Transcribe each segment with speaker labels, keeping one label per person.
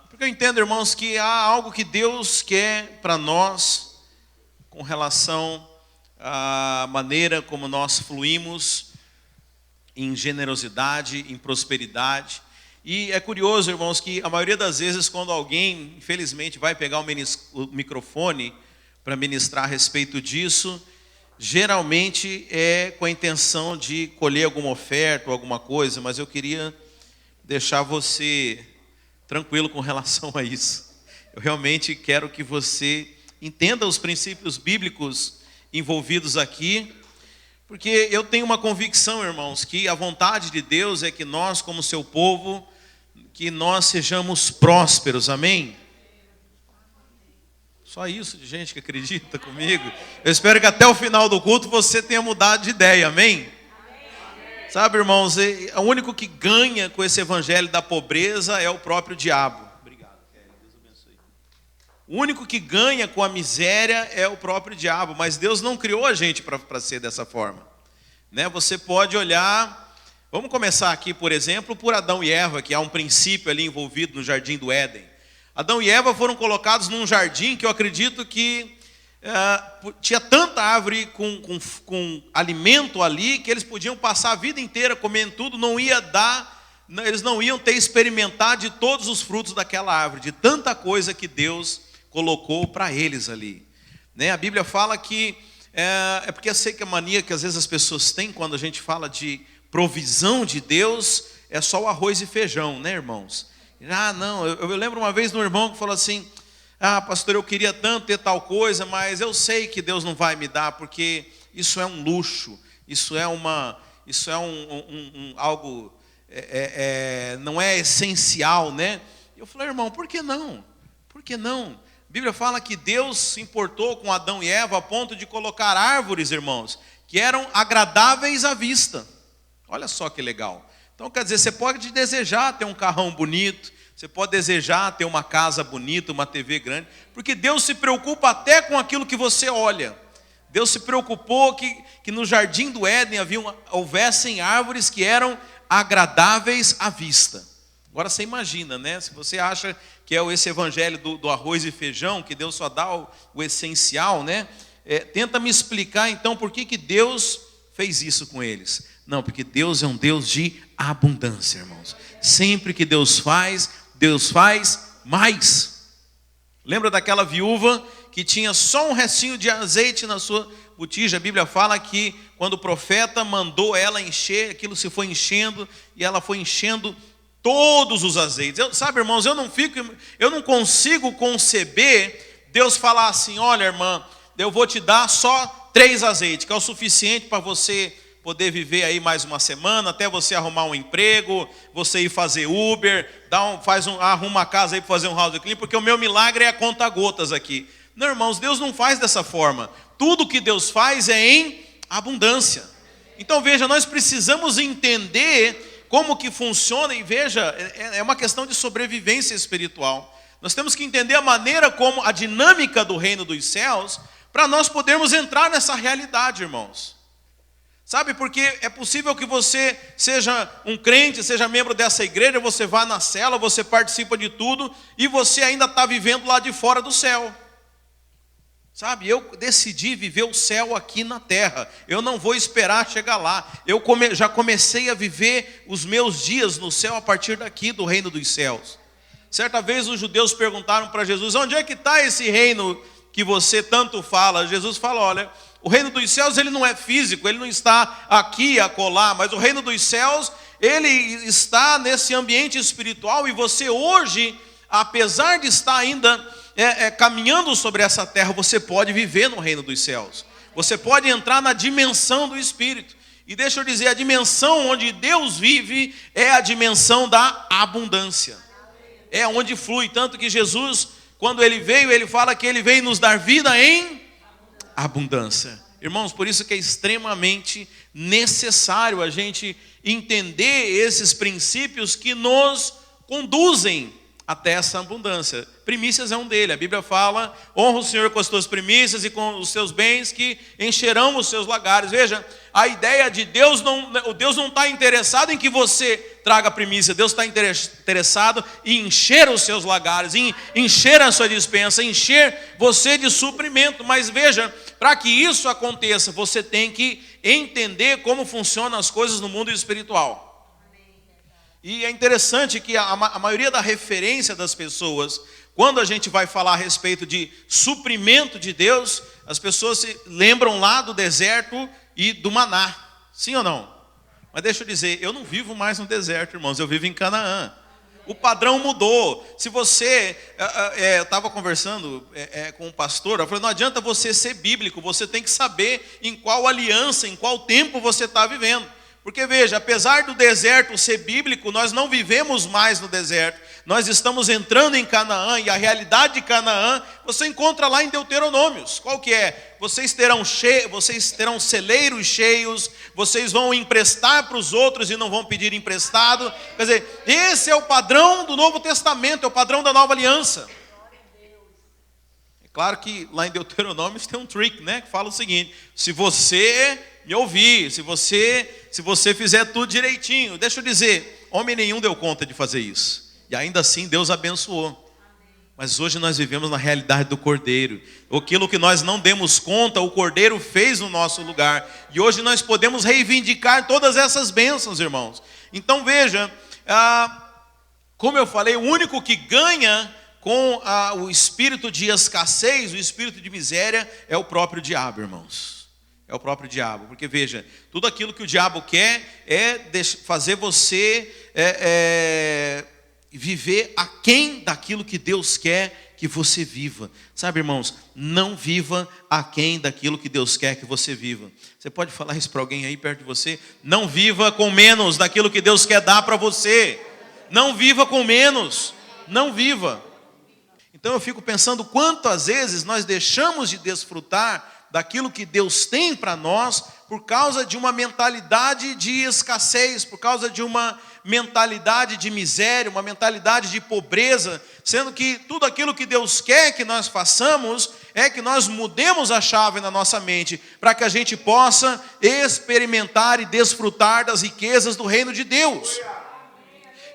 Speaker 1: Porque eu entendo, irmãos, que há algo que Deus quer para nós com relação à maneira como nós fluímos em generosidade, em prosperidade. E é curioso, irmãos, que a maioria das vezes quando alguém, infelizmente, vai pegar o microfone para ministrar a respeito disso, geralmente é com a intenção de colher alguma oferta ou alguma coisa, mas eu queria deixar você tranquilo com relação a isso. Eu realmente quero que você entenda os princípios bíblicos envolvidos aqui, porque eu tenho uma convicção, irmãos, que a vontade de Deus é que nós, como seu povo, que nós sejamos prósperos, amém? Só isso de gente que acredita comigo. Eu espero que até o final do culto você tenha mudado de ideia, amém? Sabe, irmãos, o único que ganha com esse evangelho da pobreza é o próprio diabo. Obrigado, Kelly. Deus abençoe. O único que ganha com a miséria é o próprio diabo, mas Deus não criou a gente para ser dessa forma. Né? Você pode olhar, vamos começar aqui, por exemplo, por Adão e Eva, que há um princípio ali envolvido no jardim do Éden. Adão e Eva foram colocados num jardim que eu acredito que tinha tanta árvore com alimento ali, que eles podiam passar a vida inteira comendo tudo, eles não iam ter experimentado de todos os frutos daquela árvore, de tanta coisa que Deus colocou para eles ali. Né? A Bíblia fala que, porque eu sei que a mania que às vezes as pessoas têm quando a gente fala de provisão de Deus, é só o arroz e feijão, né, irmãos? Não, eu lembro uma vez de um irmão que falou assim: pastor, eu queria tanto ter tal coisa, mas eu sei que Deus não vai me dar, porque isso é um luxo, isso é algo, não é essencial, né? Eu falei: irmão, por que não? Por que não? A Bíblia fala que Deus se importou com Adão e Eva a ponto de colocar árvores, irmãos, que eram agradáveis à vista. Olha só que legal. Então, quer dizer, você pode desejar ter um carrão bonito, você pode desejar ter uma casa bonita, uma TV grande, porque Deus se preocupa até com aquilo que você olha. Deus se preocupou que no jardim do Éden houvessem árvores que eram agradáveis à vista. Agora você imagina, né? Se você acha que é esse evangelho do arroz e feijão, que Deus só dá o essencial, né? Tenta me explicar então por que Deus fez isso com eles. Não, porque Deus é um Deus de abundância, irmãos. Sempre que Deus faz mais. Lembra daquela viúva que tinha só um restinho de azeite na sua botija? A Bíblia fala que quando o profeta mandou ela encher, aquilo se foi enchendo, e ela foi enchendo todos os azeites. Sabe, irmãos, eu não consigo conceber Deus falar assim: olha, irmã, eu vou te dar só 3 azeites, que é o suficiente para você poder viver aí mais uma semana, até você arrumar um emprego, você ir fazer Uber, arruma a casa aí para fazer um house clean, porque o meu milagre é a conta-gotas aqui. Não, irmãos, Deus não faz dessa forma. Tudo que Deus faz é em abundância. Então veja, nós precisamos entender como que funciona, e veja, é uma questão de sobrevivência espiritual. Nós temos que entender a maneira como, a dinâmica do reino dos céus, para nós podermos entrar nessa realidade, irmãos. Sabe, porque é possível que você seja um crente, seja membro dessa igreja, você vá na cela, você participa de tudo, e você ainda está vivendo lá de fora do céu. Sabe, eu decidi viver o céu aqui na terra, eu não vou esperar chegar lá, já comecei a viver os meus dias no céu a partir daqui do reino dos céus. Certa vez os judeus perguntaram para Jesus: onde é que está esse reino que você tanto fala? Jesus fala: olha, o reino dos céus ele não é físico, ele não está aqui acolá, mas o reino dos céus ele está nesse ambiente espiritual, e você hoje, apesar de estar ainda caminhando sobre essa terra, você pode viver no reino dos céus. Você pode entrar na dimensão do Espírito. E deixa eu dizer, a dimensão onde Deus vive é a dimensão da abundância. É onde flui, tanto que Jesus, quando ele veio, ele fala que ele veio nos dar vida em abundância. Irmãos, por isso que é extremamente necessário a gente entender esses princípios que nos conduzem até essa abundância. Primícias é um dele. A Bíblia fala: honra o Senhor com as tuas primícias e com os seus bens que encherão os seus lagares. Veja, a ideia de Deus Deus não está interessado em que você traga primícia. Deus está interessado em encher os seus lagares, em encher a sua despensa, encher você de suprimento. Mas veja, para que isso aconteça, você tem que entender como funcionam as coisas no mundo espiritual. E é interessante que a maioria da referência das pessoas, quando a gente vai falar a respeito de suprimento de Deus, as pessoas se lembram lá do deserto e do maná. Sim ou não? Mas deixa eu dizer, eu não vivo mais no deserto, irmãos, eu vivo em Canaã. O padrão mudou. Se você... eu estava conversando com um pastor, eu falei: não adianta você ser bíblico, você tem que saber em qual aliança, em qual tempo você está vivendo. Porque veja, apesar do deserto ser bíblico, nós não vivemos mais no deserto. Nós estamos entrando em Canaã, e a realidade de Canaã você encontra lá em Deuteronômios. Qual que é? Vocês terão celeiros cheios, vocês vão emprestar para os outros e não vão pedir emprestado. Quer dizer, esse é o padrão do Novo Testamento, é o padrão da Nova Aliança. É claro que lá em Deuteronômios tem um trick, né? Que fala o seguinte: se você me ouvir, se você fizer tudo direitinho. Deixa eu dizer, homem nenhum deu conta de fazer isso. E ainda assim Deus abençoou. Mas hoje nós vivemos na realidade do Cordeiro. Aquilo que nós não demos conta, o Cordeiro fez no nosso lugar. E hoje nós podemos reivindicar todas essas bênçãos, irmãos. Então veja, como eu falei, o único que ganha com o espírito de escassez, o espírito de miséria, é o próprio diabo, irmãos. É o próprio diabo, porque veja, tudo aquilo que o diabo quer é fazer você viver aquém daquilo que Deus quer que você viva. Sabe, irmãos, não viva aquém daquilo que Deus quer que você viva. Você pode falar isso para alguém aí perto de você? Não viva com menos daquilo que Deus quer dar para você. Não viva com menos, não viva. Então eu fico pensando quantas vezes nós deixamos de desfrutar daquilo que Deus tem para nós, por causa de uma mentalidade de escassez, por causa de uma mentalidade de miséria, uma mentalidade de pobreza, sendo que tudo aquilo que Deus quer que nós façamos, é que nós mudemos a chave na nossa mente, para que a gente possa experimentar e desfrutar das riquezas do reino de Deus.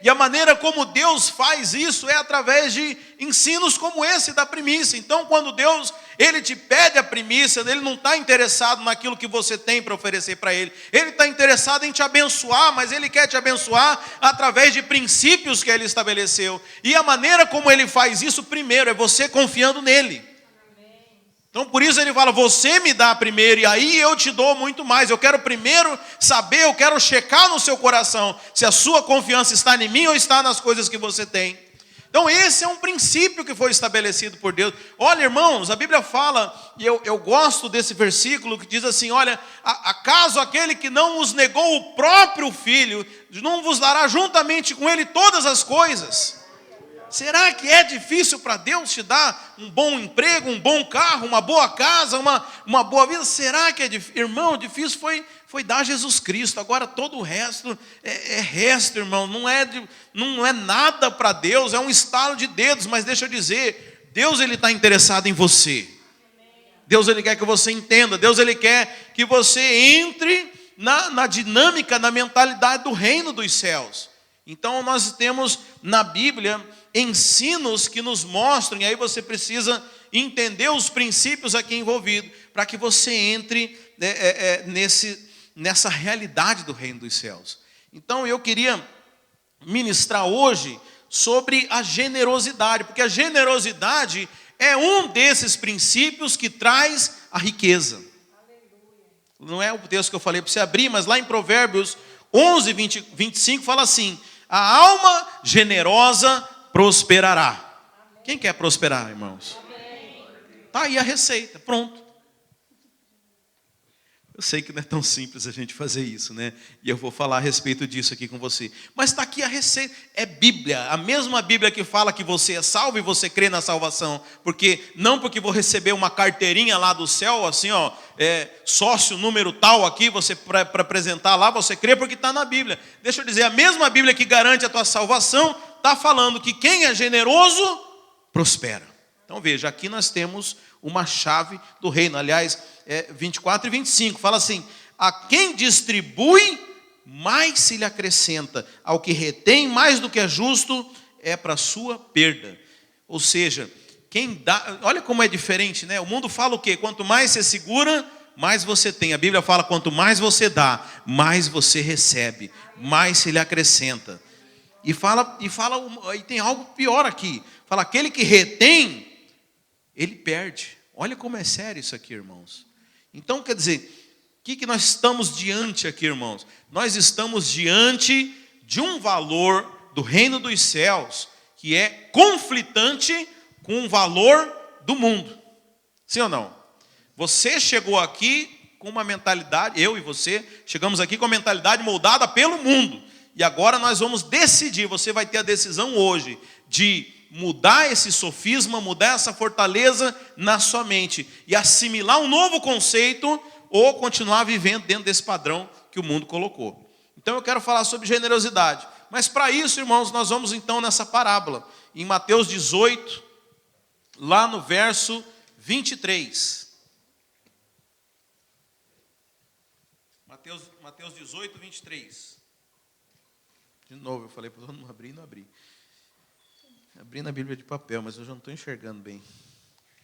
Speaker 1: E a maneira como Deus faz isso é através de ensinos como esse da primícia. Então, quando Deus, Ele te pede a primícia, Ele não está interessado naquilo que você tem para oferecer para Ele. Ele está interessado em te abençoar, mas Ele quer te abençoar através de princípios que Ele estabeleceu. E a maneira como Ele faz isso, primeiro, é você confiando nele. Então por isso ele fala: você me dá primeiro e aí eu te dou muito mais. Eu quero primeiro saber, eu quero checar no seu coração se a sua confiança está em mim ou está nas coisas que você tem. Então esse é um princípio que foi estabelecido por Deus. Olha, irmãos, a Bíblia fala, e eu gosto desse versículo que diz assim: olha, acaso aquele que não vos negou o próprio Filho, não vos dará juntamente com ele todas as coisas? Será que é difícil para Deus te dar um bom emprego, um bom carro, uma boa casa, uma boa vida? Será que é difícil? Irmão, difícil foi dar Jesus Cristo. Agora todo o resto é resto, irmão. Não é nada para Deus, é um estalo de dedos. Mas deixa eu dizer, Deus ele está interessado em você. Deus ele quer que você entenda. Deus ele quer que você entre na dinâmica, na mentalidade do reino dos céus. Então nós temos na Bíblia ensinos que nos mostram, e aí você precisa entender os princípios aqui envolvidos, para que você entre nessa realidade do reino dos céus. Então eu queria ministrar hoje sobre a generosidade, porque a generosidade é um desses princípios que traz a riqueza. Não é o texto que eu falei para você abrir, mas lá em Provérbios 11, 25 fala assim: a alma generosa prosperará. Quem quer prosperar, irmãos? Está aí a receita, pronto. Eu sei que não é tão simples a gente fazer isso, né? E eu vou falar a respeito disso aqui com você. Mas está aqui a receita. É Bíblia, a mesma Bíblia que fala que você é salvo e você crê na salvação. Não porque vou receber uma carteirinha lá do céu, assim, ó, sócio número tal aqui, você para apresentar lá, você crê porque está na Bíblia. Deixa eu dizer, a mesma Bíblia que garante a tua salvação, está falando que quem é generoso, prospera. Então veja, aqui nós temos uma chave do reino. Aliás, 24 e 25, fala assim: a quem distribui, mais se lhe acrescenta, ao que retém mais do que é justo, é para sua perda. Ou seja, quem dá, olha como é diferente, né? O mundo fala o quê? Quanto mais você segura, mais você tem. A Bíblia fala, quanto mais você dá, mais você recebe, mais se lhe acrescenta. E tem algo pior aqui. Fala, aquele que retém, ele perde. Olha como é sério isso aqui, irmãos. Então, quer dizer, o que nós estamos diante aqui, irmãos? Nós estamos diante de um valor do reino dos céus que é conflitante com o valor do mundo. Sim ou não? Você chegou aqui com uma mentalidade, eu e você, chegamos aqui com a mentalidade moldada pelo mundo. E agora nós vamos decidir, você vai ter a decisão hoje de mudar esse sofisma, mudar essa fortaleza na sua mente e assimilar um novo conceito ou continuar vivendo dentro desse padrão que o mundo colocou. Então eu quero falar sobre generosidade. Mas para isso, irmãos, nós vamos então nessa parábola, em Mateus 18, lá no verso 23. Mateus 18, 23. De novo, eu falei para não abrir, não abri. Abri na Bíblia de papel, mas eu já não estou enxergando bem.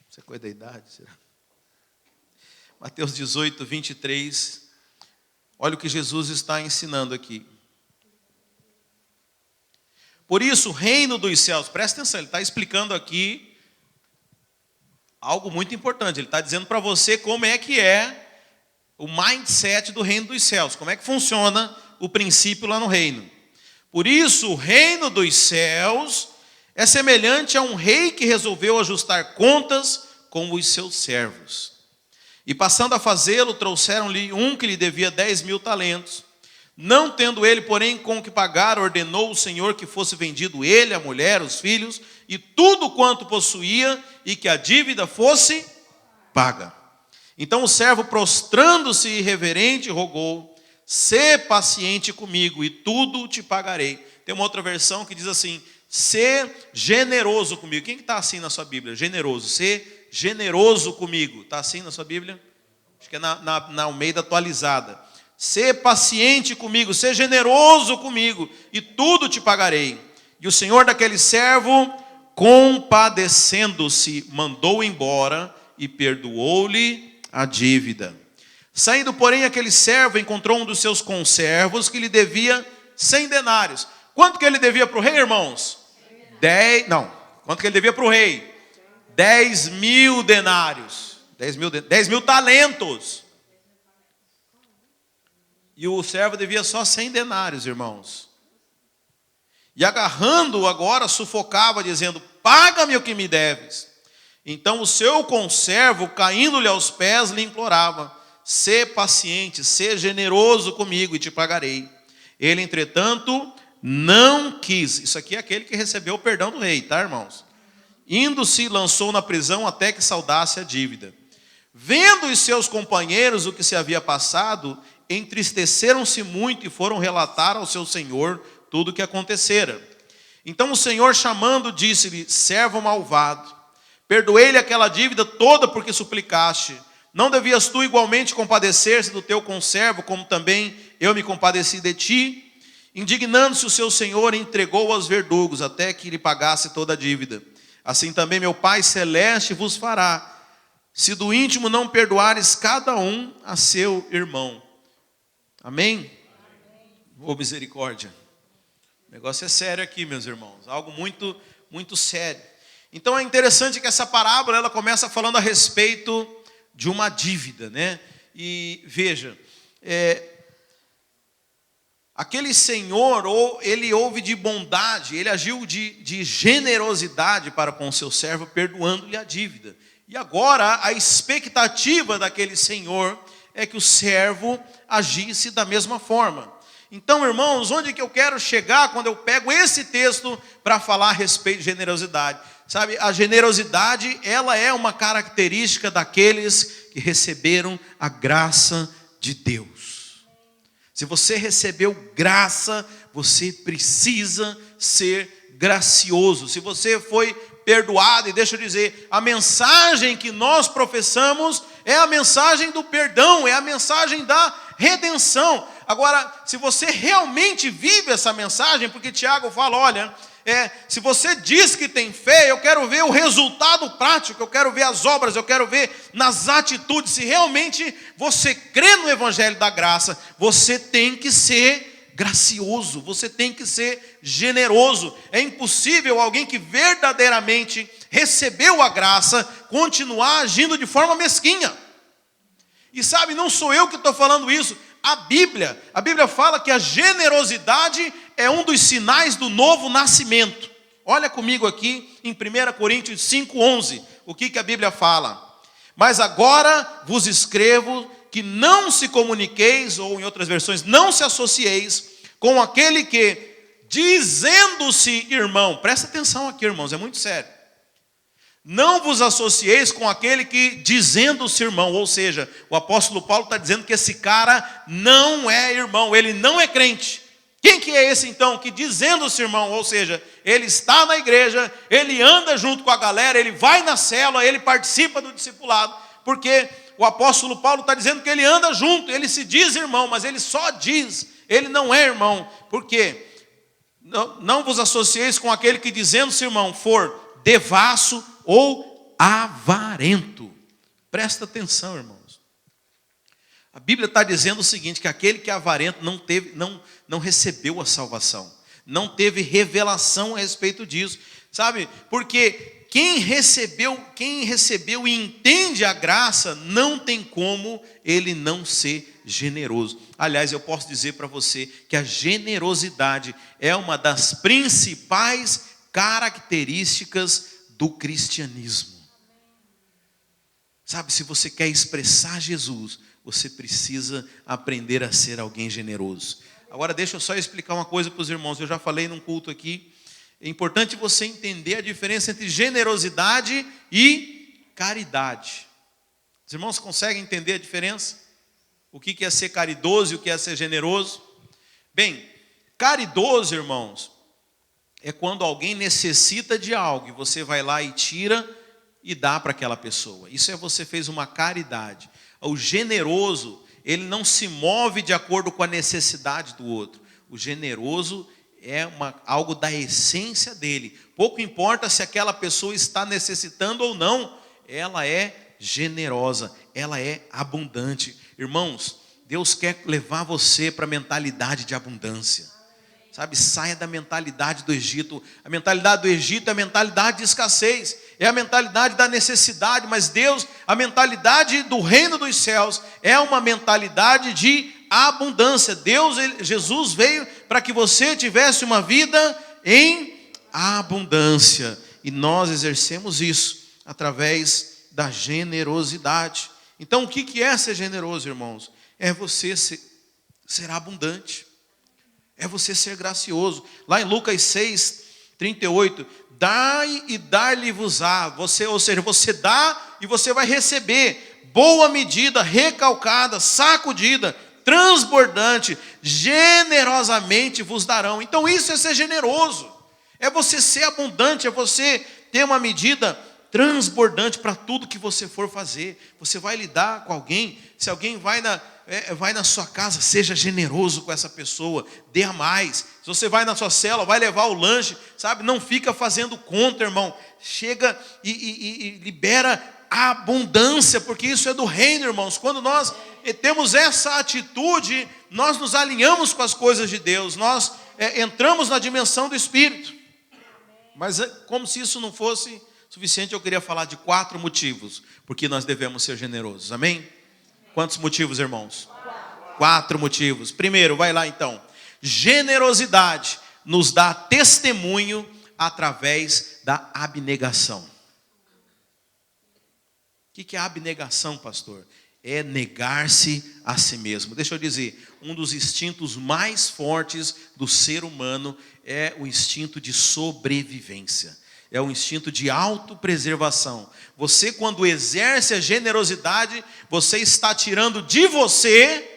Speaker 1: Isso é coisa da idade, será? Mateus 18, 23. Olha o que Jesus está ensinando aqui. Por isso, o reino dos céus, presta atenção, ele está explicando aqui algo muito importante. Ele está dizendo para você como é que é o mindset do reino dos céus, como é que funciona o princípio lá no reino. Por isso, o reino dos céus é semelhante a um rei que resolveu ajustar contas com os seus servos. E passando a fazê-lo, trouxeram-lhe um que lhe devia 10.000 talentos. Não tendo ele, porém, com o que pagar, ordenou o Senhor que fosse vendido ele, a mulher, os filhos, e tudo quanto possuía, e que a dívida fosse paga. Então o servo, prostrando-se irreverente, rogou: sê paciente comigo, e tudo te pagarei. Tem uma outra versão que diz assim: ser generoso comigo. Quem que está assim na sua Bíblia? Generoso. Ser generoso comigo. Está assim na sua Bíblia? Acho que é na Almeida atualizada. Ser paciente comigo, ser generoso comigo, e tudo te pagarei. E o senhor daquele servo, compadecendo-se, mandou embora e perdoou-lhe a dívida. Saindo, porém, aquele servo encontrou um dos seus conservos que lhe devia 100 denários. Quanto que ele devia para o rei, irmãos? Quanto que ele devia para o rei? 10.000 denários. 10.000 talentos. E o servo devia só 100 denários, irmãos. E agarrando-o agora, sufocava, dizendo: paga-me o que me deves. Então o seu conservo, caindo-lhe aos pés, lhe implorava: sê paciente, sê generoso comigo e te pagarei. Ele, entretanto, não quis. Isso aqui é aquele que recebeu o perdão do rei, tá, irmãos? Indo-se, lançou na prisão até que saldasse a dívida. Vendo os seus companheiros o que se havia passado, entristeceram-se muito e foram relatar ao seu senhor tudo o que acontecera. Então o senhor, chamando, disse-lhe: servo malvado, perdoei-lhe aquela dívida toda porque suplicaste. Não devias tu igualmente compadecer-se do teu conservo, como também eu me compadeci de ti? Indignando-se o seu senhor, entregou aos verdugos, até que lhe pagasse toda a dívida. Assim também meu Pai Celeste vos fará, se do íntimo não perdoares cada um a seu irmão. Amém? Ô misericórdia. O negócio é sério aqui, meus irmãos. Algo muito, muito sério. Então é interessante que essa parábola, ela começa falando a respeito de uma dívida, né? E veja, aquele senhor, ele houve de bondade, ele agiu de generosidade para com o seu servo, perdoando-lhe a dívida. E agora a expectativa daquele senhor é que o servo agisse da mesma forma. Então, irmãos, onde que eu quero chegar quando eu pego esse texto para falar a respeito de generosidade? Sabe, a generosidade, ela é uma característica daqueles que receberam a graça de Deus. Se você recebeu graça, você precisa ser gracioso. Se você foi perdoado, e deixa eu dizer, a mensagem que nós professamos é a mensagem do perdão, é a mensagem da redenção. Agora, se você realmente vive essa mensagem, porque Tiago fala, olha, se você diz que tem fé, eu quero ver o resultado prático, eu quero ver as obras, eu quero ver nas atitudes. Se realmente você crê no Evangelho da Graça, você tem que ser gracioso, você tem que ser generoso. É impossível alguém que verdadeiramente recebeu a graça continuar agindo de forma mesquinha. E sabe, não sou eu que estou falando isso. A Bíblia fala que a generosidade é um dos sinais do novo nascimento. Olha comigo aqui em 1 Coríntios 5:11, o que a Bíblia fala? Mas agora vos escrevo que não se comuniqueis, ou em outras versões, não se associeis com aquele que, dizendo-se irmão, presta atenção aqui, irmãos, é muito sério. Não vos associeis com aquele que, dizendo-se irmão, ou seja, o apóstolo Paulo está dizendo que esse cara não é irmão, ele não é crente. Quem que é esse então, que dizendo-se irmão, ou seja, ele está na igreja, ele anda junto com a galera, ele vai na célula, ele participa do discipulado, porque o apóstolo Paulo está dizendo que ele anda junto, ele se diz irmão, mas ele só diz, ele não é irmão. Por quê? Não vos associeis com aquele que, dizendo-se irmão, for devasso ou avarento. Presta atenção, irmãos. A Bíblia está dizendo o seguinte, que aquele que é avarento não recebeu a salvação, não teve revelação a respeito disso, sabe? Porque quem recebeu e entende a graça, não tem como ele não ser generoso. Aliás, eu posso dizer para você que a generosidade é uma das principais características do cristianismo. Sabe, se você quer expressar Jesus, você precisa aprender a ser alguém generoso. Agora deixa eu só explicar uma coisa para os irmãos. Eu já falei num culto aqui. É importante você entender a diferença entre generosidade e caridade. Os irmãos conseguem entender a diferença? O que é ser caridoso e o que é ser generoso? Bem, caridoso, irmãos, é quando alguém necessita de algo e você vai lá e tira e dá para aquela pessoa. Isso é, você fez uma caridade. O generoso, ele não se move de acordo com a necessidade do outro. O generoso é algo da essência dele. Pouco importa se aquela pessoa está necessitando ou não, ela é generosa, ela é abundante. Irmãos, Deus quer levar você para a mentalidade de abundância. Sabe, saia da mentalidade do Egito. A mentalidade do Egito é a mentalidade de escassez, é a mentalidade da necessidade, mas Deus, a mentalidade do reino dos céus é uma mentalidade de abundância. Jesus veio para que você tivesse uma vida em abundância, e nós exercemos isso através da generosidade. Então, o que é ser generoso, irmãos? É você ser abundante. É você ser gracioso. Lá em Lucas 6:38, dai e dar-lhe-vos-á. Ou seja, você dá e você vai receber. Boa medida, recalcada, sacudida, transbordante, generosamente vos darão. Então isso é ser generoso. É você ser abundante, é você ter uma medida transbordante para tudo que você for fazer. Você vai lidar com alguém, se alguém vai na sua casa, seja generoso com essa pessoa, dê a mais. Se você vai na sua célula, vai levar o lanche, sabe? Não fica fazendo conta, irmão. Chega e libera a abundância, porque isso é do reino, irmãos. Quando nós temos essa atitude, nós nos alinhamos com as coisas de Deus, nós entramos na dimensão do Espírito. Mas como se isso não fosse suficiente, eu queria falar de 4 motivos porque nós devemos ser generosos, amém? Quantos motivos, irmãos? 4 motivos. Primeiro, vai lá então. Generosidade nos dá testemunho através da abnegação. O que é abnegação, pastor? é negar-se a si mesmo. Deixa eu dizer, um dos instintos mais fortes do ser humano é o instinto de sobrevivência. É o instinto de autopreservação. Você, quando exerce a generosidade, você está tirando de você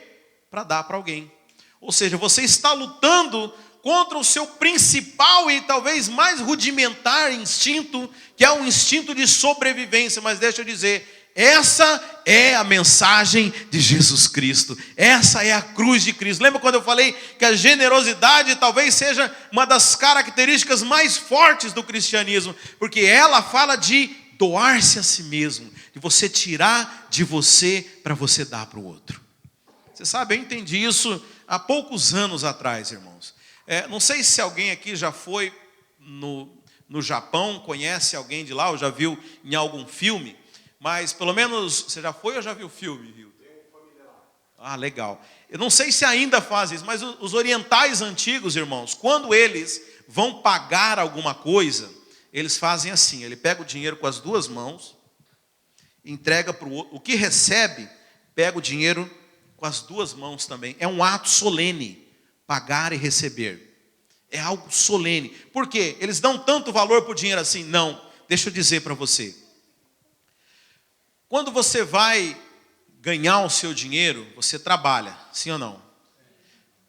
Speaker 1: para dar para alguém. Ou seja, você está lutando contra o seu principal e talvez mais rudimentar instinto, que é o instinto de sobrevivência. Mas deixa eu dizer, essa é a mensagem de Jesus Cristo. Essa é a cruz de Cristo. Lembra quando eu falei que a generosidade talvez seja uma das características mais fortes do cristianismo? Porque ela fala de doar-se a si mesmo, de você tirar de você para você dar para o outro. Você sabe, eu entendi isso há poucos anos atrás, irmãos. Não sei se alguém aqui já foi no Japão, conhece alguém de lá, ou já viu em algum filme. Mas pelo menos, você já foi ou já viu o filme, Rio? Ah, legal. Eu não sei se ainda faz isso, mas os orientais antigos, irmãos, quando eles vão pagar alguma coisa, eles fazem assim, ele pega o dinheiro com as duas mãos, entrega para o outro, o que recebe, pega o dinheiro com as duas mãos também. É um ato solene, pagar e receber. É algo solene. Por quê? Eles dão tanto valor para o dinheiro assim? Não, deixa eu dizer para você. Quando você vai ganhar o seu dinheiro, você trabalha, sim ou não?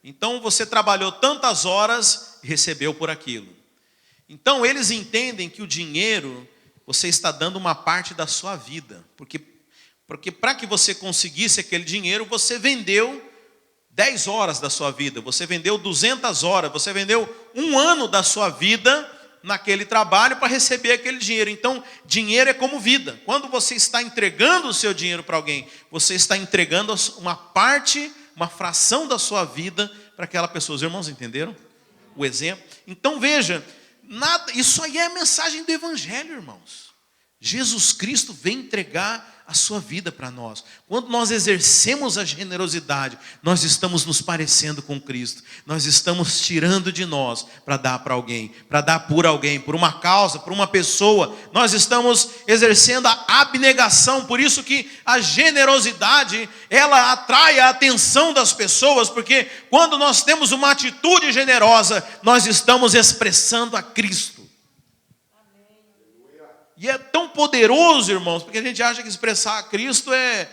Speaker 1: Então você trabalhou tantas horas e recebeu por aquilo. Então eles entendem que o dinheiro, você está dando uma parte da sua vida. Porque para que você conseguisse aquele dinheiro, você vendeu 10 horas da sua vida, você vendeu 200 horas, você vendeu 1 ano da sua vida naquele trabalho para receber aquele dinheiro. Então, dinheiro é como vida. Quando você está entregando o seu dinheiro para alguém, você está entregando uma parte, uma fração da sua vida para aquela pessoa. Os irmãos entenderam o exemplo? Então, veja, isso aí é a mensagem do Evangelho, irmãos. Jesus Cristo vem entregar a sua vida para nós. Quando nós exercemos a generosidade, nós estamos nos parecendo com Cristo. Nós estamos tirando de nós para dar para alguém, para dar por alguém, por uma causa, por uma pessoa. Nós estamos exercendo a abnegação. Por isso que a generosidade, ela atrai a atenção das pessoas, porque quando nós temos uma atitude generosa, nós estamos expressando a Cristo. E é tão poderoso, irmãos, porque a gente acha que expressar a Cristo é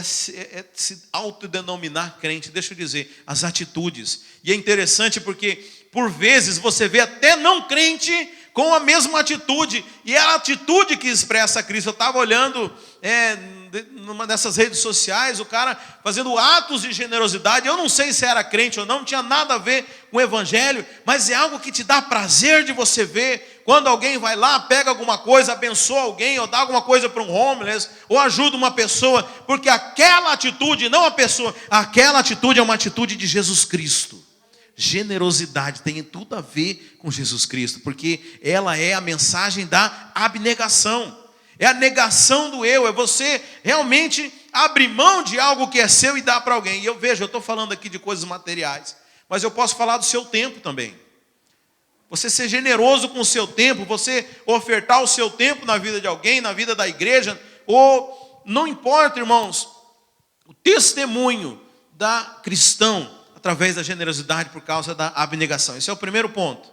Speaker 1: se autodenominar crente. Deixa eu dizer, as atitudes. E é interessante porque, por vezes, você vê até não crente com a mesma atitude. E é a atitude que expressa a Cristo. Eu estava olhando numa dessas redes sociais, o cara fazendo atos de generosidade. Eu não sei se era crente ou não tinha nada a ver com o Evangelho, mas é algo que te dá prazer de você ver. Quando alguém vai lá, pega alguma coisa, abençoa alguém, ou dá alguma coisa para um homeless, ou ajuda uma pessoa, porque aquela atitude, não a pessoa, aquela atitude é uma atitude de Jesus Cristo. Generosidade tem tudo a ver com Jesus Cristo, porque ela é a mensagem da abnegação. É a negação do eu, é você realmente abrir mão de algo que é seu e dar para alguém. E eu estou falando aqui de coisas materiais, mas eu posso falar do seu tempo também. Você ser generoso com o seu tempo, você ofertar o seu tempo na vida de alguém, na vida da igreja, ou não importa, irmãos, o testemunho da cristão através da generosidade por causa da abnegação. Esse é o primeiro ponto.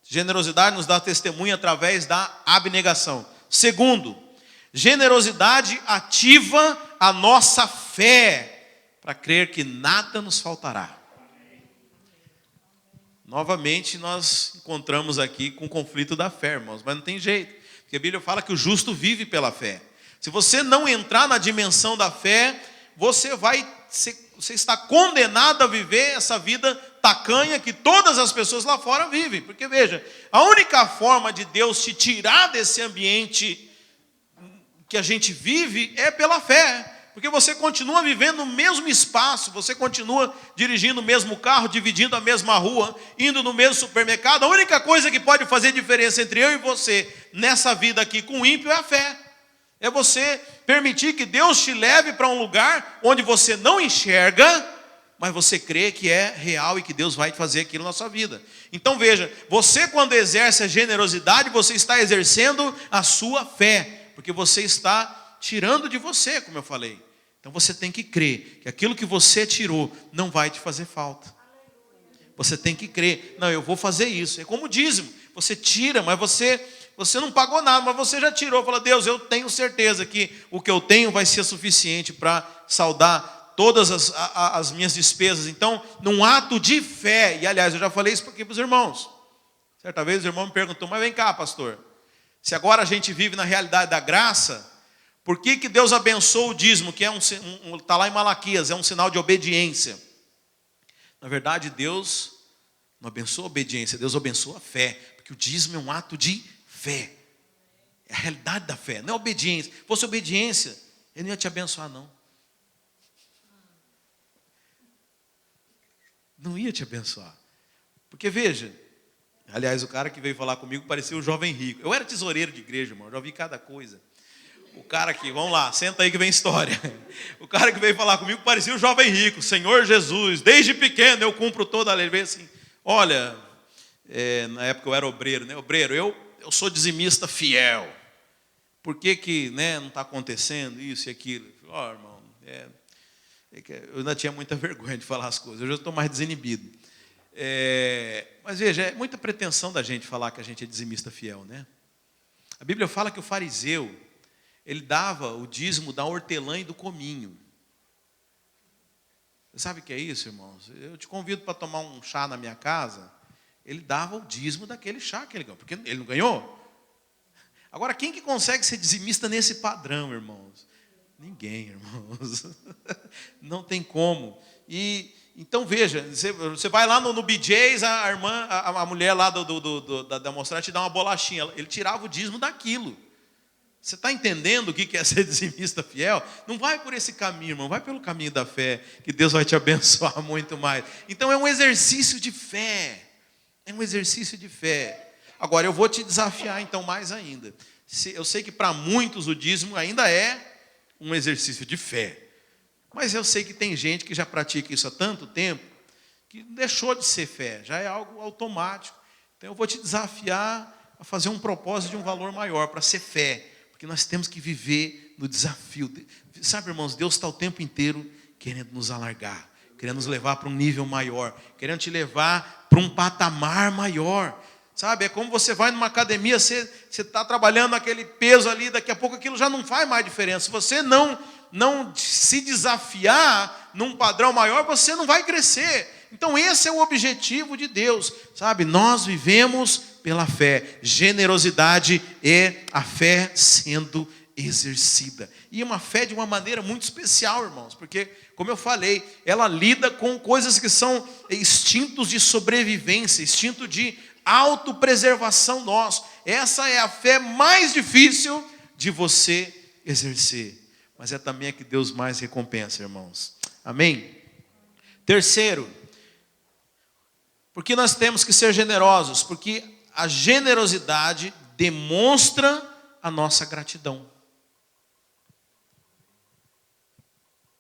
Speaker 1: Generosidade nos dá testemunho através da abnegação. Segundo, generosidade ativa a nossa fé para crer que nada nos faltará. Novamente nós encontramos aqui com o conflito da fé, irmãos, mas não tem jeito, porque a Bíblia fala que o justo vive pela fé. Se você não entrar na dimensão da fé, você está condenado a viver essa vida tacanha que todas as pessoas lá fora vivem. Porque veja, a única forma de Deus te tirar desse ambiente que a gente vive é pela fé. Porque você continua vivendo no mesmo espaço, você continua dirigindo o mesmo carro, dividindo a mesma rua, indo no mesmo supermercado. A única coisa que pode fazer diferença entre eu e você nessa vida aqui com o ímpio é a fé. É você permitir que Deus te leve para um lugar onde você não enxerga, mas você crê que é real e que Deus vai fazer aquilo na sua vida. Então veja, você quando exerce a generosidade, você está exercendo a sua fé, porque você está tirando de você, como eu falei. Então você tem que crer que aquilo que você tirou não vai te fazer falta. Você tem que crer, não, eu vou fazer isso. É como o dízimo, você tira, mas você não pagou nada, mas você já tirou. Fala, Deus, eu tenho certeza que o que eu tenho vai ser suficiente para saldar todas as minhas despesas. Então, num ato de fé, e aliás, eu já falei isso aqui para os irmãos. Certa vez o irmão me perguntou, mas vem cá, pastor, se agora a gente vive na realidade da graça, por que Deus abençoa o dízimo, que está lá em Malaquias, é um sinal de obediência? Na verdade, Deus não abençoa a obediência, Deus abençoa a fé, porque o dízimo é um ato de fé. É a realidade da fé, não é obediência. Se fosse obediência, Ele não ia te abençoar, não. Não ia te abençoar. Porque veja, aliás, o cara que veio falar comigo parecia um jovem rico. Eu era tesoureiro de igreja, irmão, já vi cada coisa. O cara que, vamos lá, senta aí que vem história. O cara que veio falar comigo parecia um jovem rico. Senhor Jesus, desde pequeno eu cumpro toda a lei. Ele veio assim, olha, na época eu era obreiro, né? Obreiro, eu sou dizimista fiel. Por que não está acontecendo isso e aquilo? Ó, irmão, eu ainda tinha muita vergonha de falar as coisas. Hoje eu estou mais desinibido. Mas veja, é muita pretensão da gente falar que a gente é dizimista fiel, né? A Bíblia fala que o fariseu, ele dava o dízimo da hortelã e do cominho. Você sabe o que é isso, irmãos? Eu te convido para tomar um chá na minha casa. Ele dava o dízimo daquele chá que ele ganhou, porque ele não ganhou. Agora, quem que consegue ser dizimista nesse padrão, irmãos? Ninguém, irmãos. Não tem como. Então veja, você vai lá no BJ's, a mulher lá da demonstrante te dá uma bolachinha. Ele tirava o dízimo daquilo. Você está entendendo o que é ser dizimista fiel? Não vai por esse caminho, irmão. Vai pelo caminho da fé, que Deus vai te abençoar muito mais. Então é um exercício de fé. É um exercício de fé. Agora eu vou te desafiar então mais ainda. Eu sei que para muitos o dízimo ainda é um exercício de fé. Mas eu sei que tem gente que já pratica isso há tanto tempo, que deixou de ser fé. Já é algo automático. Então eu vou te desafiar a fazer um propósito de um valor maior, para ser fé. Porque nós temos que viver no desafio. Sabe, irmãos, Deus está o tempo inteiro querendo nos alargar, querendo nos levar para um nível maior, querendo te levar para um patamar maior. Sabe, é como você vai numa academia, você está trabalhando aquele peso ali, daqui a pouco aquilo já não faz mais diferença. Se você não se desafiar num padrão maior, você não vai crescer. Então esse é o objetivo de Deus, sabe? Nós vivemos pela fé. Generosidade é a fé sendo exercida. E uma fé de uma maneira muito especial, irmãos, porque, como eu falei, ela lida com coisas que são instintos de sobrevivência, instinto de autopreservação nosso. Essa é a fé mais difícil de você exercer, mas é também a que Deus mais recompensa, irmãos. Amém? Terceiro, porque nós temos que ser generosos? Porque a generosidade demonstra a nossa gratidão.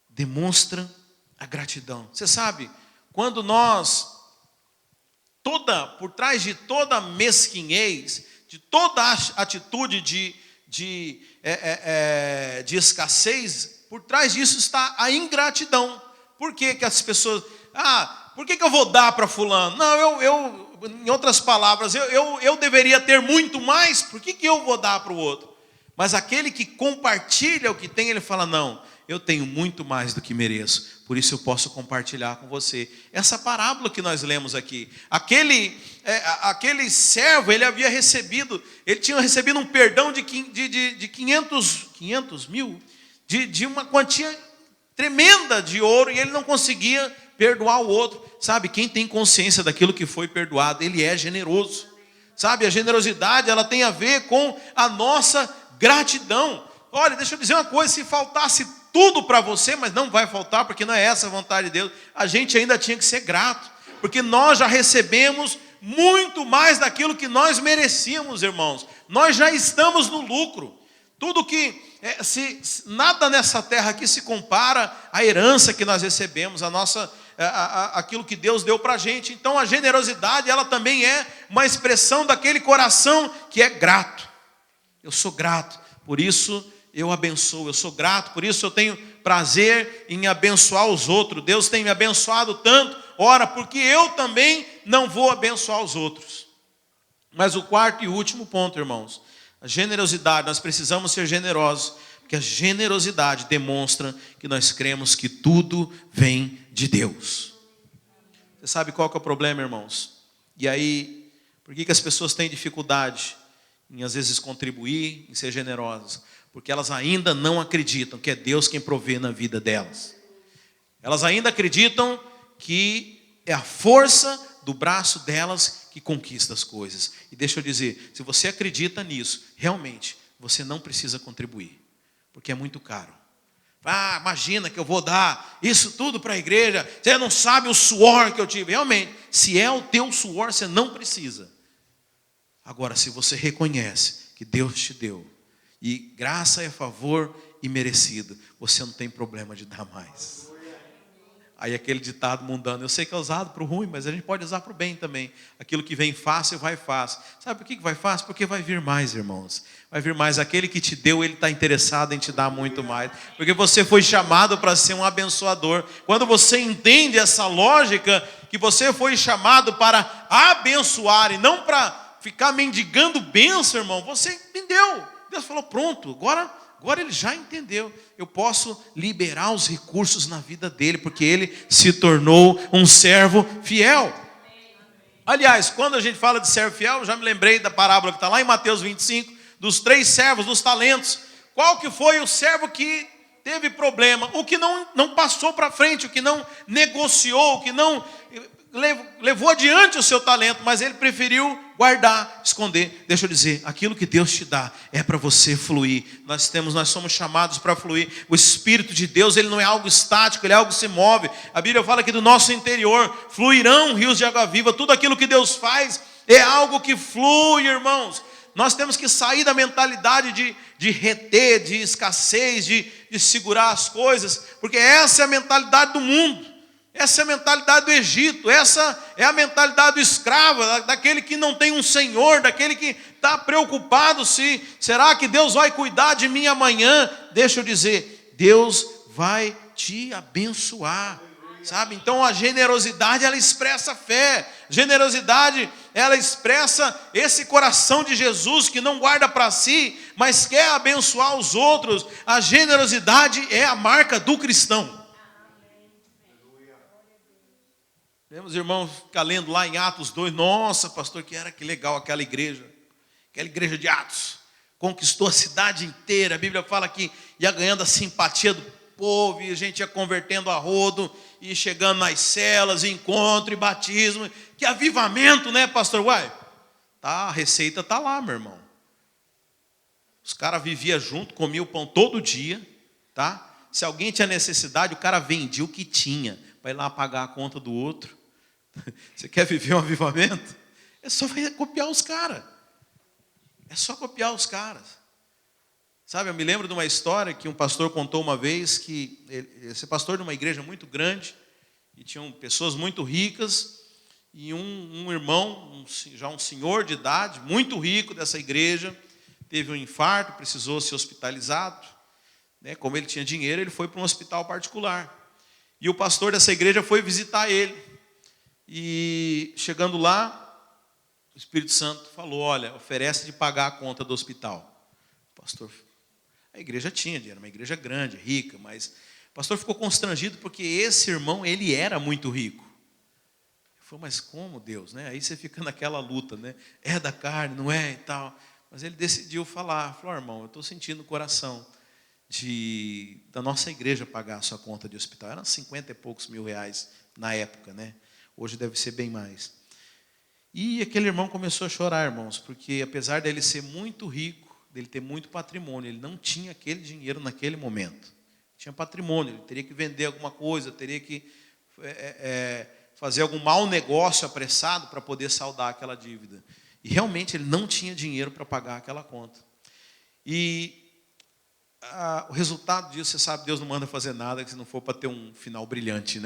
Speaker 1: Demonstra a gratidão. Você sabe, quando nós, por trás de toda mesquinhez, de toda atitude de escassez, por trás disso está a ingratidão. Por que as pessoas... por que eu vou dar para fulano? Não, em outras palavras, eu deveria ter muito mais, por que eu vou dar para o outro? Mas aquele que compartilha o que tem, ele fala, não, eu tenho muito mais do que mereço, por isso eu posso compartilhar com você. Essa parábola que nós lemos aqui, aquele servo, ele tinha recebido um perdão de 500 mil, de uma quantia tremenda de ouro, e ele não conseguia perdoar o outro. Sabe, quem tem consciência daquilo que foi perdoado, ele é generoso. Sabe, a generosidade, ela tem a ver com a nossa gratidão. Olha, deixa eu dizer uma coisa, se faltasse tudo para você, mas não vai faltar, porque não é essa a vontade de Deus, a gente ainda tinha que ser grato, porque nós já recebemos muito mais daquilo que nós merecíamos, irmãos. Nós já estamos no lucro. Tudo que, nada nessa terra aqui se compara à herança que nós recebemos, aquilo que Deus deu para a gente. Então a generosidade, ela também é uma expressão daquele coração que é grato. Eu sou grato, por isso eu abençoo. Eu sou grato, por isso eu tenho prazer em abençoar os outros. Deus tem me abençoado tanto, ora, porque eu também não vou abençoar os outros. Mas o quarto e último ponto, irmãos, a generosidade. Nós precisamos ser generosos, porque a generosidade demonstra que nós cremos que tudo vem de Deus. Você sabe qual que é o problema, irmãos? E aí, por que as pessoas têm dificuldade em às vezes contribuir, em ser generosas? Porque elas ainda não acreditam que é Deus quem provê na vida delas. Elas ainda acreditam que é a força do braço delas que conquista as coisas. E deixa eu dizer, se você acredita nisso, realmente, você não precisa contribuir, porque é muito caro. Ah, imagina que eu vou dar isso tudo para a igreja, você não sabe o suor que eu tive. Realmente, se é o teu suor, você não precisa. Agora, se você reconhece que Deus te deu, e graça é favor e merecido, você não tem problema de dar mais. Aí aquele ditado mundano, eu sei que é usado para o ruim, mas a gente pode usar para o bem também. Aquilo que vem fácil, vai fácil. Sabe por que vai fácil? Porque vai vir mais, irmãos. Vai vir mais. Aquele que te deu, ele está interessado em te dar muito mais. Porque você foi chamado para ser um abençoador. Quando você entende essa lógica, que você foi chamado para abençoar e não para ficar mendigando bênção, irmão, você entendeu. Deus falou, pronto, agora ele já entendeu. Eu posso liberar os recursos na vida dele, porque ele se tornou um servo fiel. Aliás, quando a gente fala de servo fiel, eu já me lembrei da parábola que está lá em Mateus 25, dos 3 servos, dos talentos. Qual que foi o servo que teve problema? O que não passou para frente, o que não negociou, o que não levou adiante o seu talento, mas ele preferiu guardar, esconder. Deixa eu dizer, aquilo que Deus te dá é para você fluir. Nós somos chamados para fluir. O Espírito de Deus, ele não é algo estático, ele é algo que se move. A Bíblia fala que do nosso interior fluirão rios de água viva. Tudo aquilo que Deus faz é algo que flui, irmãos. Nós temos que sair da mentalidade de reter, de escassez, de segurar as coisas, porque essa é a mentalidade do mundo. Essa é a mentalidade do Egito, essa é a mentalidade do escravo, daquele que não tem um senhor, daquele que está preocupado será que Deus vai cuidar de mim amanhã? Deixa eu dizer, Deus vai te abençoar, sabe? Então a generosidade, ela expressa fé, generosidade, ela expressa esse coração de Jesus que não guarda para si, mas quer abençoar os outros. A generosidade é a marca do cristão. Temos irmãos ficar lendo lá em Atos 2, nossa pastor, que legal aquela igreja de Atos, conquistou a cidade inteira. A Bíblia fala que ia ganhando a simpatia do povo, e a gente ia convertendo a rodo, e chegando nas celas, encontro e batismo. Que avivamento, né, pastor? Uai, a receita está lá, meu irmão. Os caras viviam junto, comiam o pão todo dia, tá? Se alguém tinha necessidade, o cara vendia o que tinha, para ir lá pagar a conta do outro. Você quer viver um avivamento? É só copiar os caras. É só copiar os caras. Sabe, eu me lembro de uma história que um pastor contou uma vez, que esse pastor de uma igreja muito grande, e tinham pessoas muito ricas, e um irmão, já um senhor de idade, muito rico dessa igreja, teve um infarto, precisou ser hospitalizado. Como ele tinha dinheiro, ele foi para um hospital particular. E o pastor dessa igreja foi visitar ele. E chegando lá, o Espírito Santo falou, olha, oferece de pagar a conta do hospital. O pastor, a igreja tinha dinheiro, uma igreja grande, rica, mas o pastor ficou constrangido porque esse irmão, ele era muito rico. Ele falou, mas como, Deus? Aí você fica naquela luta, é da carne, não é e tal. Mas ele decidiu falar, falou, irmão, eu estou sentindo no coração da nossa igreja pagar a sua conta de hospital. Eram 50 e poucos mil reais na época, Hoje deve ser bem mais. E aquele irmão começou a chorar, irmãos, porque apesar dele ser muito rico, dele ter muito patrimônio, ele não tinha aquele dinheiro naquele momento. Tinha patrimônio, ele teria que vender alguma coisa, teria que fazer algum mau negócio apressado para poder saldar aquela dívida. E realmente ele não tinha dinheiro para pagar aquela conta. E o resultado disso, você sabe, Deus não manda fazer nada se não for para ter um final brilhante,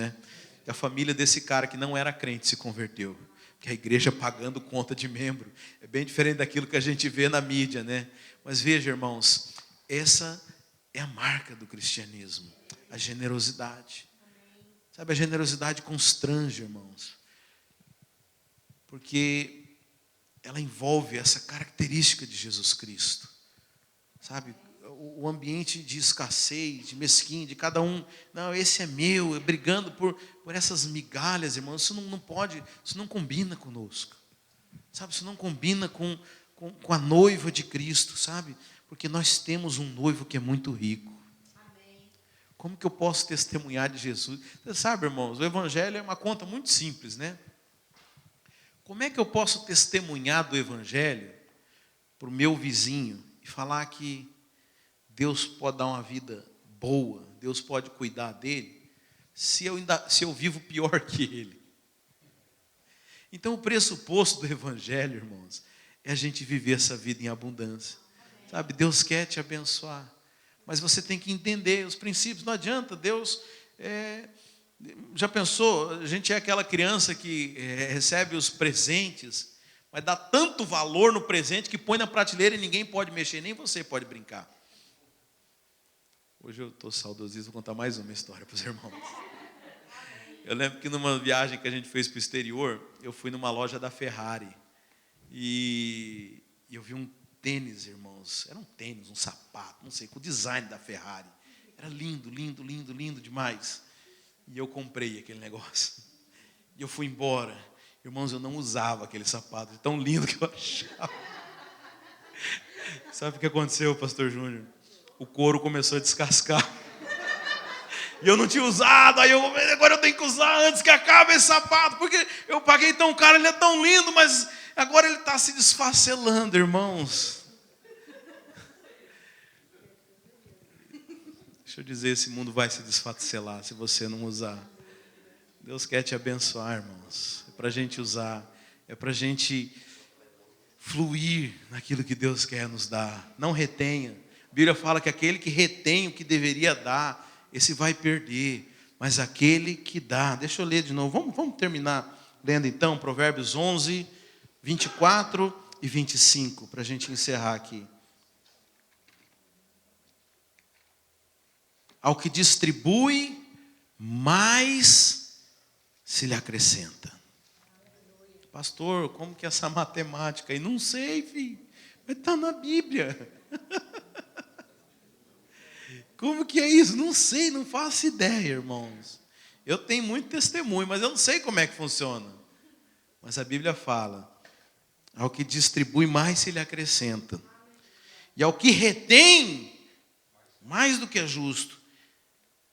Speaker 1: A família desse cara que não era crente se converteu. Porque a igreja pagando conta de membro é bem diferente daquilo que a gente vê na mídia, Mas veja, irmãos, essa é a marca do cristianismo. A generosidade. Sabe, a generosidade constrange, irmãos. Porque ela envolve essa característica de Jesus Cristo. Sabe, o ambiente de escassez, de mesquinho, de cada um. Não, esse é meu, brigando por essas migalhas, irmãos. Isso não pode, isso não combina conosco. Sabe, isso não combina com a noiva de Cristo, sabe? Porque nós temos um noivo que é muito rico. Como que eu posso testemunhar de Jesus? Você sabe, irmãos, o evangelho é uma conta muito simples, né? Como é que eu posso testemunhar do evangelho para o meu vizinho e falar que Deus pode dar uma vida boa, Deus pode cuidar dele, se eu vivo pior que ele? Então, o pressuposto do evangelho, irmãos, é a gente viver essa vida em abundância. Sabe, Deus quer te abençoar. Mas você tem que entender os princípios. Não adianta, Deus... já pensou? A gente é aquela criança que recebe os presentes, mas dá tanto valor no presente que põe na prateleira e ninguém pode mexer, nem você pode brincar. Hoje eu estou saudosista, vou contar mais uma história para os irmãos. Eu lembro que numa viagem que a gente fez para o exterior, eu fui numa loja da Ferrari. E eu vi um tênis, irmãos. Era um tênis, um sapato, não sei, com o design da Ferrari. Era lindo, lindo, lindo, lindo demais. E eu comprei aquele negócio. E eu fui embora. Irmãos, eu não usava aquele sapato, de tão lindo que eu achava. Sabe o que aconteceu, pastor Júnior? O couro começou a descascar. E eu não tinha usado, agora eu tenho que usar antes que acabe esse sapato, porque eu paguei tão caro, ele é tão lindo, mas agora ele está se desfacelando, irmãos. Deixa eu dizer, esse mundo vai se desfacelar se você não usar. Deus quer te abençoar, irmãos. É para a gente usar, é para a gente fluir naquilo que Deus quer nos dar. Não retenha. A Bíblia fala que aquele que retém o que deveria dar, esse vai perder. Mas aquele que dá, deixa eu ler de novo, vamos terminar lendo então Provérbios 11, 24 e 25, para a gente encerrar aqui. Ao que distribui, mais se lhe acrescenta. Pastor, como que é essa matemática aí? Não sei, filho, mas está na Bíblia. Como que é isso? Não sei, não faço ideia, irmãos. Eu tenho muito testemunho, mas eu não sei como é que funciona. Mas a Bíblia fala, ao que distribui, mais se lhe acrescenta. E ao que retém, mais do que é justo,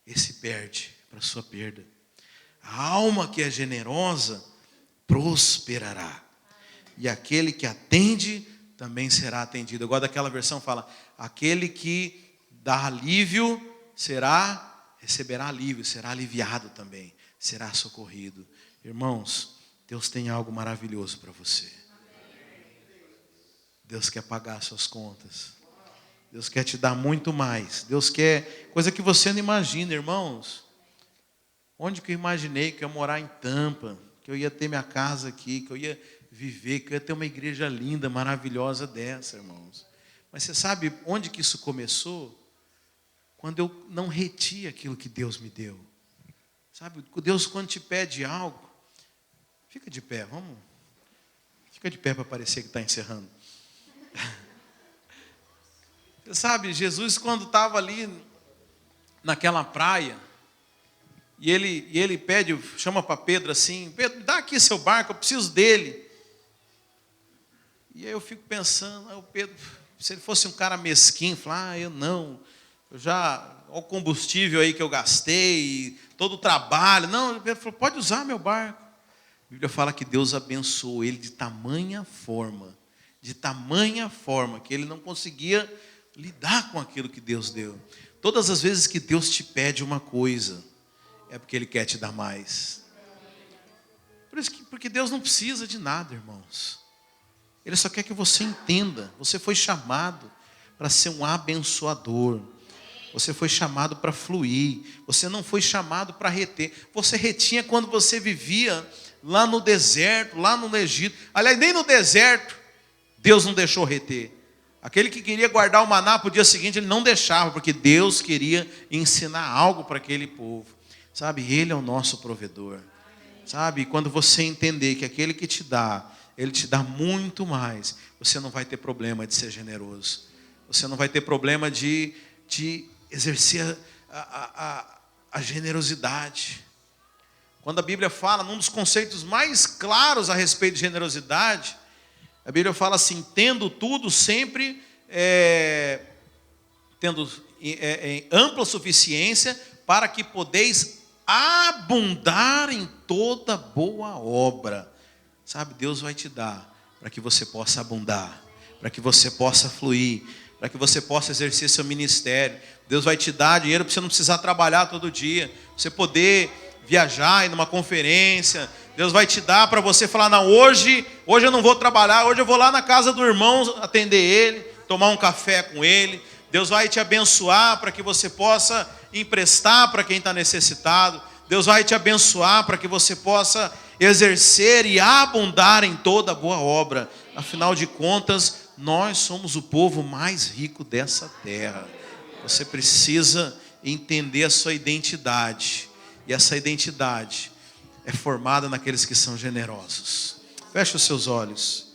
Speaker 1: esse perde para a sua perda. A alma que é generosa prosperará. E aquele que atende também será atendido. Agora daquela versão fala, aquele que dá alívio, receberá alívio, será aliviado também, será socorrido. Irmãos, Deus tem algo maravilhoso para você. Deus quer pagar suas contas. Deus quer te dar muito mais. Deus quer coisa que você não imagina, irmãos. Onde que eu imaginei que eu ia morar em Tampa, que eu ia ter minha casa aqui, que eu ia viver, que eu ia ter uma igreja linda, maravilhosa dessa, irmãos. Mas você sabe onde que isso começou? Quando eu não reti aquilo que Deus me deu. Sabe, Deus quando te pede algo, fica de pé, vamos. Fica de pé para parecer que está encerrando. Você sabe, Jesus quando estava ali naquela praia, e ele pede, chama para Pedro assim, Pedro, dá aqui seu barco, eu preciso dele. E aí eu fico pensando, o Pedro, se ele fosse um cara mesquinho, falar, eu olha o combustível aí que eu gastei, todo o trabalho. Não, Pedro falou, pode usar meu barco. A Bíblia fala que Deus abençoou ele de tamanha forma, que ele não conseguia lidar com aquilo que Deus deu. Todas as vezes que Deus te pede uma coisa, é porque Ele quer te dar mais. Porque Deus não precisa de nada, irmãos. Ele só quer que você entenda. Você foi chamado para ser um abençoador. Você foi chamado para fluir. Você não foi chamado para reter. Você retinha quando você vivia lá no deserto, lá no Egito. Aliás, nem no deserto Deus não deixou reter. Aquele que queria guardar o maná para o dia seguinte, ele não deixava, porque Deus queria ensinar algo para aquele povo. Sabe, Ele é o nosso provedor. Sabe, e quando você entender que aquele que te dá, Ele te dá muito mais, você não vai ter problema de ser generoso. Você não vai ter problema de exercer a generosidade. Quando a Bíblia fala, num dos conceitos mais claros a respeito de generosidade, a Bíblia fala assim: tendo tudo sempre, tendo em ampla suficiência, para que podeis abundar em toda boa obra. Sabe, Deus vai te dar para que você possa abundar, para que você possa fluir, para que você possa exercer seu ministério. Deus vai te dar dinheiro para você não precisar trabalhar todo dia, para você poder viajar, ir numa conferência. Deus vai te dar para você falar: não, hoje eu não vou trabalhar, hoje eu vou lá na casa do irmão atender ele, tomar um café com ele. Deus vai te abençoar para que você possa emprestar para quem está necessitado. Deus vai te abençoar para que você possa exercer e abundar em toda boa obra. Afinal de contas, nós somos o povo mais rico dessa terra. Você precisa entender a sua identidade. E essa identidade é formada naqueles que são generosos. Feche os seus olhos.